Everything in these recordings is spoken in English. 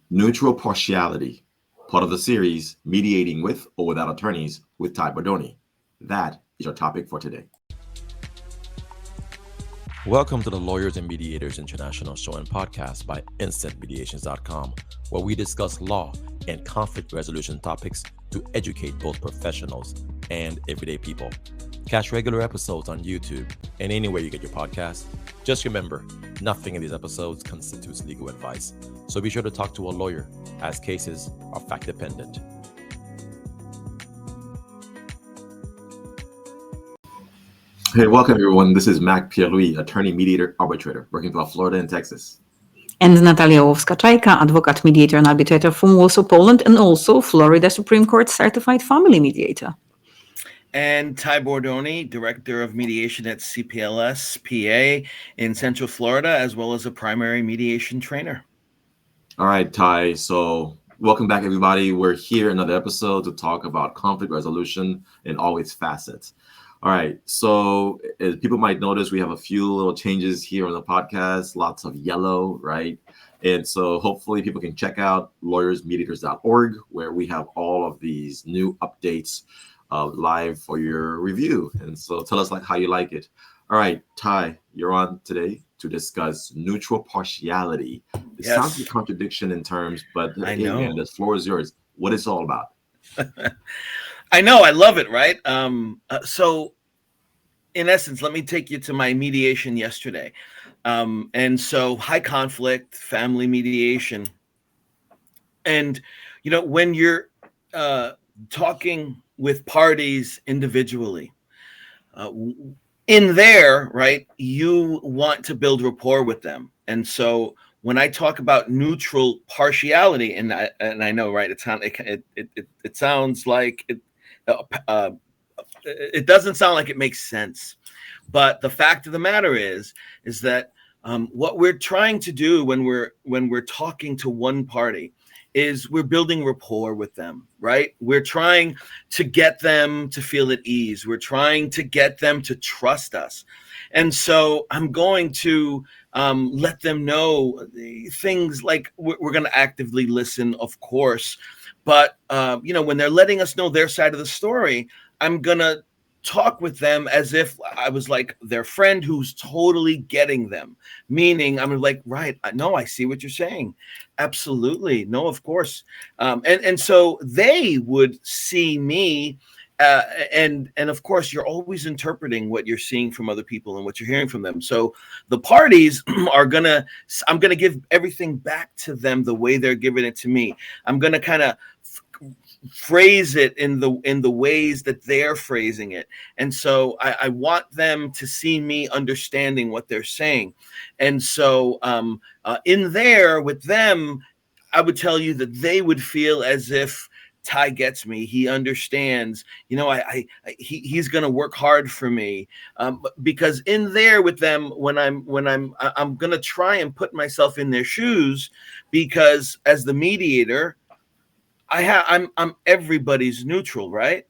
Neutral partiality, part of the series Mediating with or Without Attorneys with Tye Bourdony. That is our topic for today. Welcome to the Lawyers and Mediators International Show and Podcast by InstantMediations.com, where we discuss law and conflict resolution topics to educate both professionals and everyday people. Catch regular episodes on YouTube and anywhere you get your podcasts. Just remember, nothing in these episodes constitutes legal advice, so be sure to talk to a lawyer, as cases are fact-dependent. Hey, welcome everyone. This is Mac attorney, mediator, arbitrator, working throughout Florida and Texas. And Natalia advocate, mediator, and arbitrator from Warsaw, Poland, and also Florida Supreme Court certified family mediator. And Tye Bourdony, director of mediation at CPLS PA in Central Florida, as well as a primary mediation trainer. All right, Tye. So welcome back, everybody. We're here another episode to talk about conflict resolution in all its facets. All right. So as people might notice, we have a few little changes here on the podcast, lots of yellow, right? And so hopefully people can check out lawyersmediators.org, where we have all of these new updates live for your review. And so tell us how you like it. All right, Tye, you're on today to discuss neutral partiality. It sounds like a contradiction in terms, but again, the floor is yours. What it's all about. I know, I love it, right? So in essence, let me take you to my mediation yesterday. And so high conflict, family mediation. And, when you're talking with parties individually, in there, right, you want to build rapport with them. And so when I talk about neutral partiality, and I know, right, it sounds like it doesn't sound like it makes sense, but the fact of the matter is that what we're trying to do when we're talking to one party is we're building rapport with them, right? We're trying to get them to feel at ease. We're trying to get them to trust us. And so I'm going to let them know things like we're going to actively listen, of course. But, when they're letting us know their side of the story, I'm going to talk with them as if I was like their friend who's totally getting them. Meaning I'm like, right, no, I see what you're saying. Absolutely. No, of course. And so they would see me. And of course, you're always interpreting what you're seeing from other people and what you're hearing from them. So the parties I'm going to give everything back to them the way they're giving it to me. I'm going to kind of phrase it in the ways that they're phrasing it. And so I want them to see me understanding what they're saying. And so in there with them, I would tell you that they would feel as if Tye gets me. He understands, he's going to work hard for me, because in there with them, when I'm going to try and put myself in their shoes, because as the mediator, I'm everybody's neutral, right?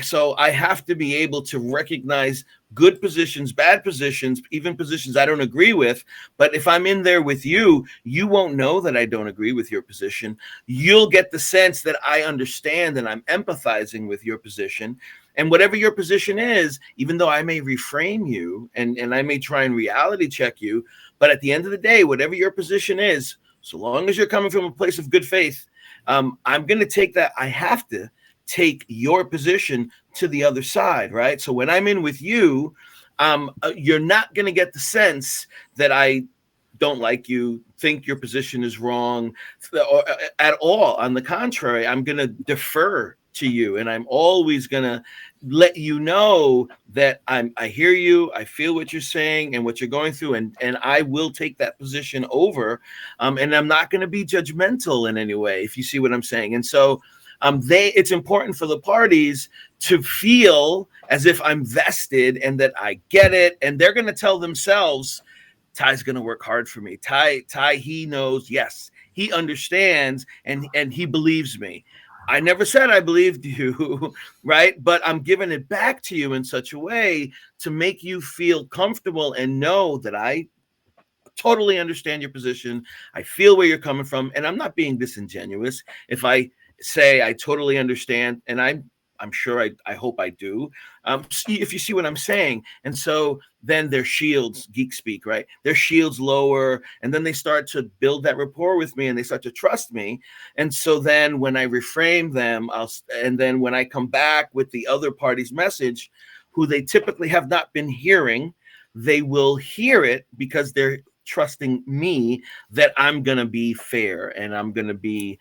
So I have to be able to recognize good positions, bad positions, even positions I don't agree with. But if I'm in there with you, you won't know that I don't agree with your position. You'll get the sense that I understand and I'm empathizing with your position. And whatever your position is, even though I may reframe you and I may try and reality check you, but at the end of the day, whatever your position is, so long as you're coming from a place of good faith, I'm going to take that. I have to take your position to the other side, right? So when I'm in with you, you're not going to get the sense that I don't like you, think your position is wrong, or at all. On the contrary, I'm going to defer to you, and I'm always going to let you know that I hear you, I feel what you're saying and what you're going through, and I will take that position over, and I'm not going to be judgmental in any way, if you see what I'm saying. And so it's important for the parties to feel as if I'm vested and that I get it, and they're going to tell themselves, Tye's going to work hard for me. Tye, he knows, yes, he understands, and he believes me. I never said I believed you, right? But I'm giving it back to you in such a way to make you feel comfortable and know that I totally understand your position. I feel where you're coming from, and I'm not being disingenuous if I say I totally understand, and I'm sure I hope I do. If you see what I'm saying. And so then their shields, geek speak, right? Their shields lower, and then they start to build that rapport with me, and they start to trust me. And so then when I reframe them, and then when I come back with the other party's message, who they typically have not been hearing, they will hear it because they're trusting me that I'm going to be fair and I'm going to be,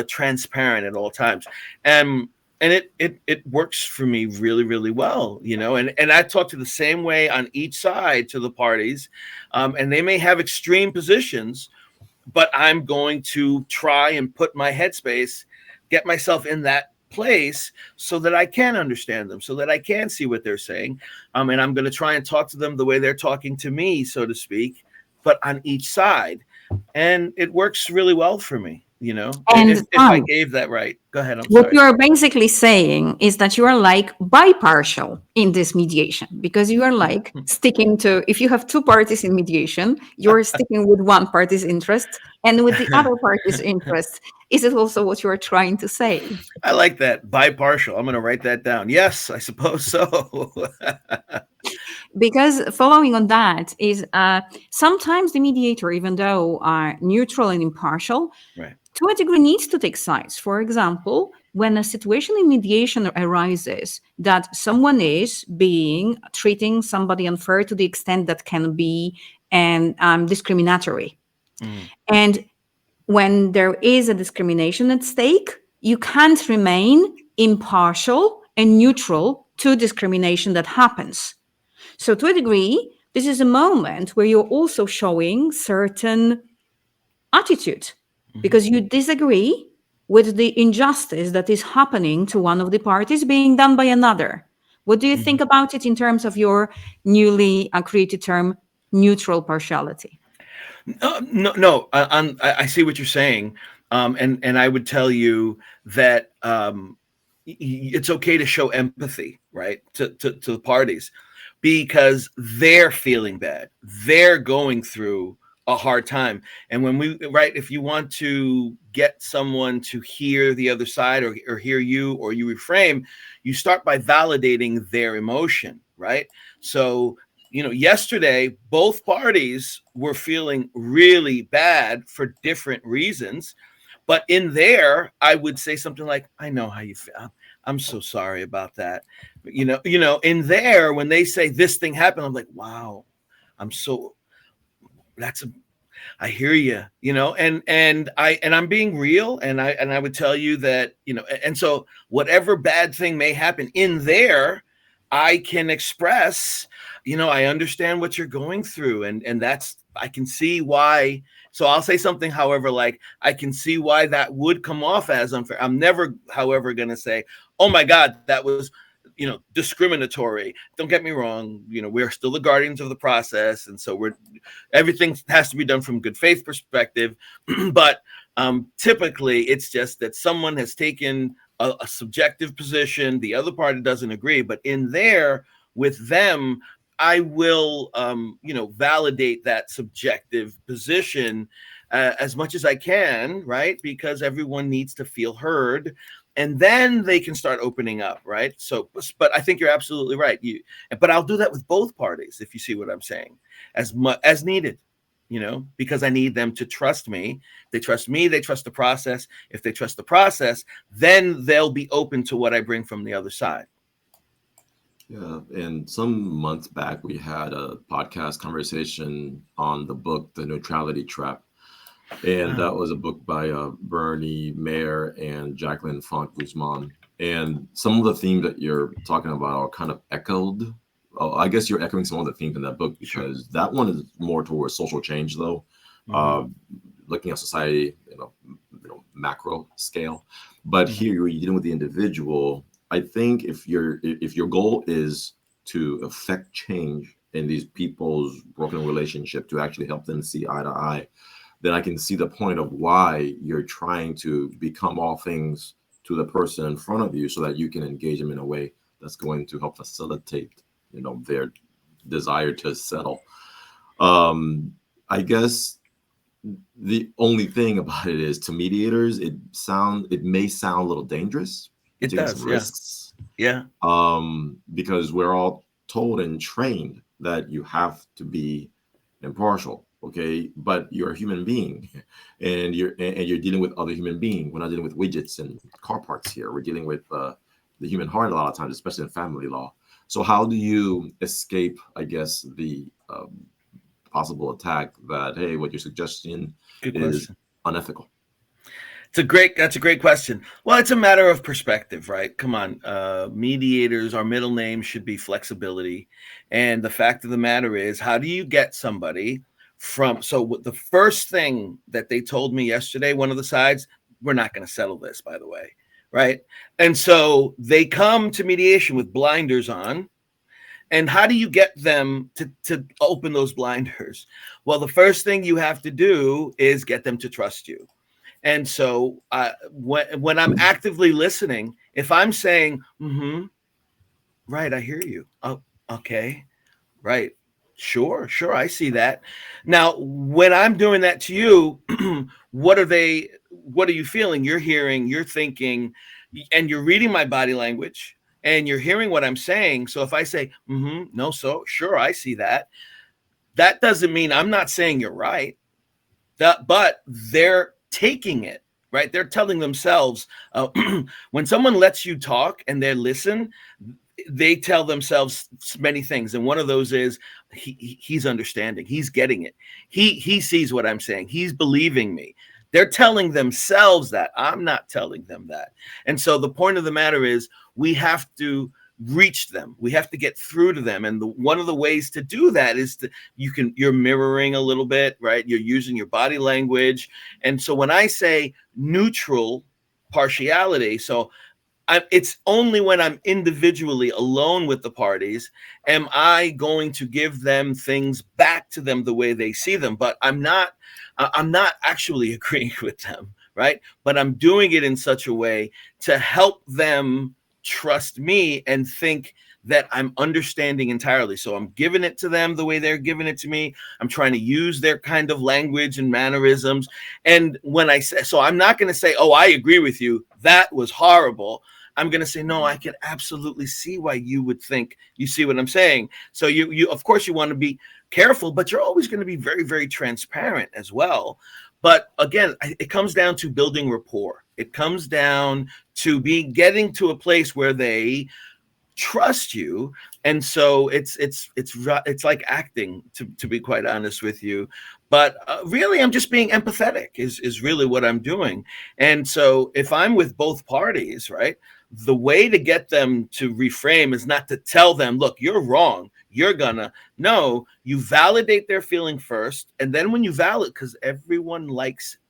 transparent at all times. And it works for me really, really well, and I talk to the same way on each side to the parties. And they may have extreme positions, but I'm going to try and put my headspace, get myself in that place so that I can understand them, so that I can see what they're saying. And I'm going to try and talk to them the way they're talking to me, so to speak, but on each side. And it works really well for me, And if I gave that right. Go ahead. I'm what sorry. you're basically saying is that you are like bipartial in this mediation, because you are like sticking to, if you have two parties in mediation, you're sticking with one party's interest and with the other party's interest. Is it also what you are trying to say? I like that. Bipartial. I'm going to write that down. Yes, I suppose so. Because following on that is sometimes the mediator, even though neutral and impartial, Right. to a degree needs to take sides. For example, when a situation in mediation arises that someone is treating somebody unfair to the extent that can be discriminatory. Mm. And when there is a discrimination at stake, you can't remain impartial and neutral to discrimination that happens. So to a degree, this is a moment where you're also showing certain attitude because you disagree with the injustice that is happening to one of the parties being done by another. What do you think about it in terms of your newly created term, neutral partiality? No. I see what you're saying, and I would tell you that it's okay to show empathy, right, to the parties, because they're feeling bad, they're going through a hard time. And if you want to get someone to hear the other side or hear you, or you reframe, you start by validating their emotion, right? So yesterday, both parties were feeling really bad for different reasons. But in there, I would say something like, I know how you feel. I'm so sorry about that. In there, when they say this thing happened, I'm like, wow, I hear you, and I'm being real. And I would tell you that, and so whatever bad thing may happen in there, I can express, I understand what you're going through. And I can see why. So I'll say something, however, like, I can see why that would come off as unfair. I'm never, however, going to say, oh my God, that was, discriminatory. Don't get me wrong. We're still the guardians of the process. And so everything has to be done from good faith perspective. But typically it's just that someone has taken a subjective position. The other party doesn't agree, but in there with them, I will, validate that subjective position as much as I can, right? Because everyone needs to feel heard, and then they can start opening up, right? So, but I think you're absolutely right. But I'll do that with both parties, if you see what I'm saying, as much as needed, because I need them to trust me. They trust me. They trust the process. If they trust the process, then they'll be open to what I bring from the other side. Yeah, and some months back, we had a podcast conversation on the book, The Neutrality Trap. And that was a book by Bernie Mayer and Jacqueline Font Guzman. And some of the themes that you're talking about are kind of echoed. I guess you're echoing some of the themes in that book, because that one is more towards social change, though, looking at society, macro scale. But here you're dealing with the individual. I think if your goal is to affect change in these people's broken relationship, to actually help them see eye to eye, then I can see the point of why you're trying to become all things to the person in front of you, so that you can engage them in a way that's going to help facilitate, their desire to settle. I guess the only thing about it is, to mediators, it may sound a little dangerous. You're It taking does, some yeah. risks. Yeah. Because we're all told and trained that you have to be impartial, okay? But you're a human being, and you're dealing with other human beings. We're not dealing with widgets and car parts here. We're dealing with the human heart a lot of times, especially in family law. So how do you escape, I guess, the possible attack that, hey, what you're suggesting Good is question. unethical? That's a great question. Well, it's a matter of perspective, right? Come on. Mediators, our middle name should be flexibility. And the fact of the matter is, how do you get somebody from, so the first thing that they told me yesterday, one of the sides, we're not going to settle this, by the way, right? And so they come to mediation with blinders on. And how do you get them to open those blinders? Well, the first thing you have to do is get them to trust you. And so when I'm actively listening, if I'm saying, right, I hear you. Oh, okay, right. Sure, I see that. Now, when I'm doing that to you, what are you feeling? You're hearing, you're thinking, and you're reading my body language, and you're hearing what I'm saying. So if I say, no, so sure, I see that. That doesn't mean I'm not saying you're right. But they're taking it, right? They're telling themselves, when someone lets you talk and they listen, they tell themselves many things. And one of those is he's understanding, he's getting it. He sees what I'm saying. He's believing me. They're telling themselves that. I'm not telling them that. And so the point of the matter is, we have to reach them. We have to get through to them. And one of the ways to do that is you're mirroring a little bit, right? You're using your body language. And so when I say neutral partiality, so it's only when I'm individually alone with the parties am I going to give them things back to them the way they see them. But I'm not actually agreeing with them, right? But I'm doing it in such a way to help them trust me and think that I'm understanding entirely. So I'm giving it to them the way they're giving it to me. I'm trying to use their kind of language and mannerisms. And when I say, so I'm not going to say, oh, I agree with you, that was horrible. I'm going to say, no, I can absolutely see why you would think, you see what I'm saying. So you of course you want to be careful, but you're always going to be very, very transparent as well. But again, it comes down to building rapport. It comes down to getting to a place where they trust you. And so it's like acting, to be quite honest with you. But really, I'm just being empathetic is really what I'm doing. And so if I'm with both parties, right, the way to get them to reframe is not to tell them, look, you're wrong. No, you validate their feeling first. And then when you validate, because everyone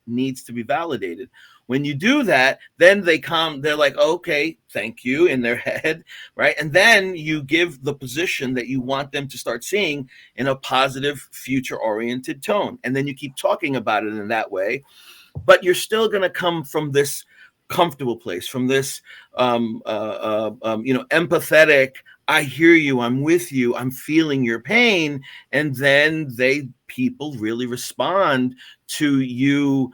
needs to be validated. When you do that, then they're like, okay, thank you, in their head, right? And then you give the position that you want them to start seeing in a positive, future-oriented tone. And then you keep talking about it in that way. But you're still going to come from this comfortable place, from this, empathetic, I hear you, I'm with you, I'm feeling your pain. And then people really respond to you.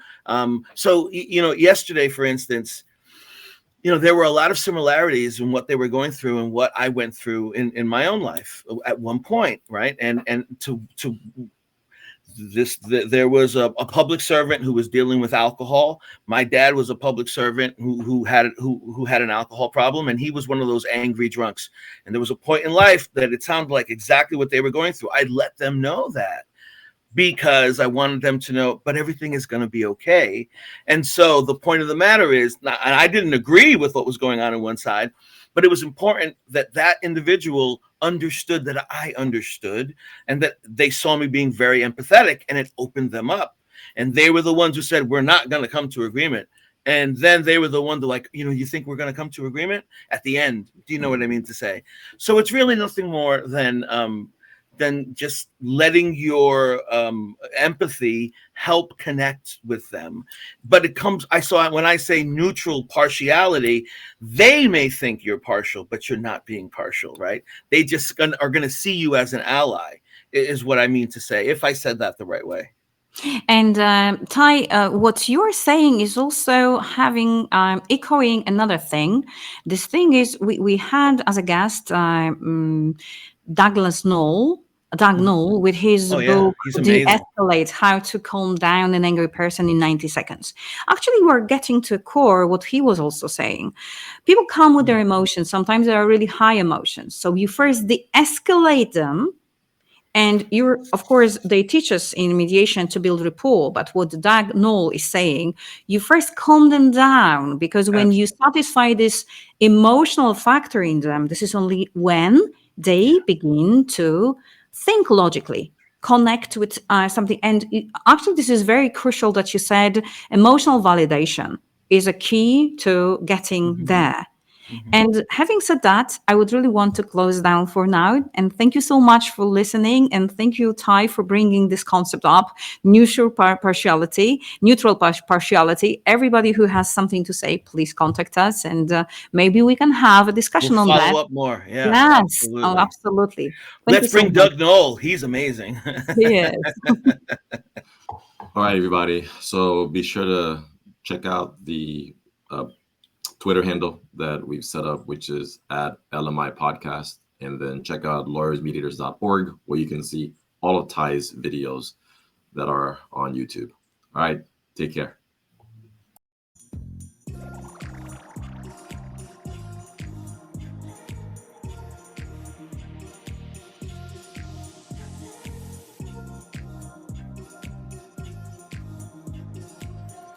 So, yesterday, for instance, there were a lot of similarities in what they were going through and what I went through in my own life at one point, right? And there was a public servant who was dealing with alcohol. My dad was a public servant who had an alcohol problem, and he was one of those angry drunks. And there was a point in life that it sounded like exactly what they were going through. I let them know that, because I wanted them to know, but everything is going to be okay. And so the point of the matter is, and I didn't agree with what was going on one side, but it was important that that individual understood that I understood, and that they saw me being very empathetic, and it opened them up. And they were the ones who said, we're not going to come to agreement. And then they were the ones that like, you think we're going to come to agreement at the end? Do you know what I mean to say? So it's really nothing more than just letting your empathy help connect with them. But when I say neutral partiality, they may think you're partial, but you're not being partial, right? They just are going to see you as an ally. is what I mean to say, if I said that the right way. And Tye, what you're saying is also having echoing another thing. This thing is we had as a guest Douglas Knoll. Doug Knoll with his Oh, yeah. book He's amazing. De-Escalate, How to Calm Down an Angry Person in 90 Seconds. Actually, we're getting to a core what he was also saying. People come with their emotions. Sometimes they are really high emotions. So you first de-escalate them. And of course, they teach us in mediation to build rapport. But what Doug Knoll is saying, you first calm them down, because when you satisfy this emotional factor in them, this is only when they begin to think logically, connect with something. And actually, this is very crucial that you said emotional validation is a key to getting there. And having said that, I would really want to close down for now. And thank you so much for listening. And thank you, Tye, for bringing this concept up, neutral partiality. Everybody who has something to say, please contact us. And maybe we can have a discussion on that. Follow up more. Yeah, yes, absolutely. Oh, absolutely. Let's bring Doug Knoll. He's amazing. Yes. All right, everybody. So be sure to check out the Twitter handle that we've set up, which is at LMI Podcast. And then check out lawyersmediators.org, where you can see all of Tye's videos that are on YouTube. All right, take care.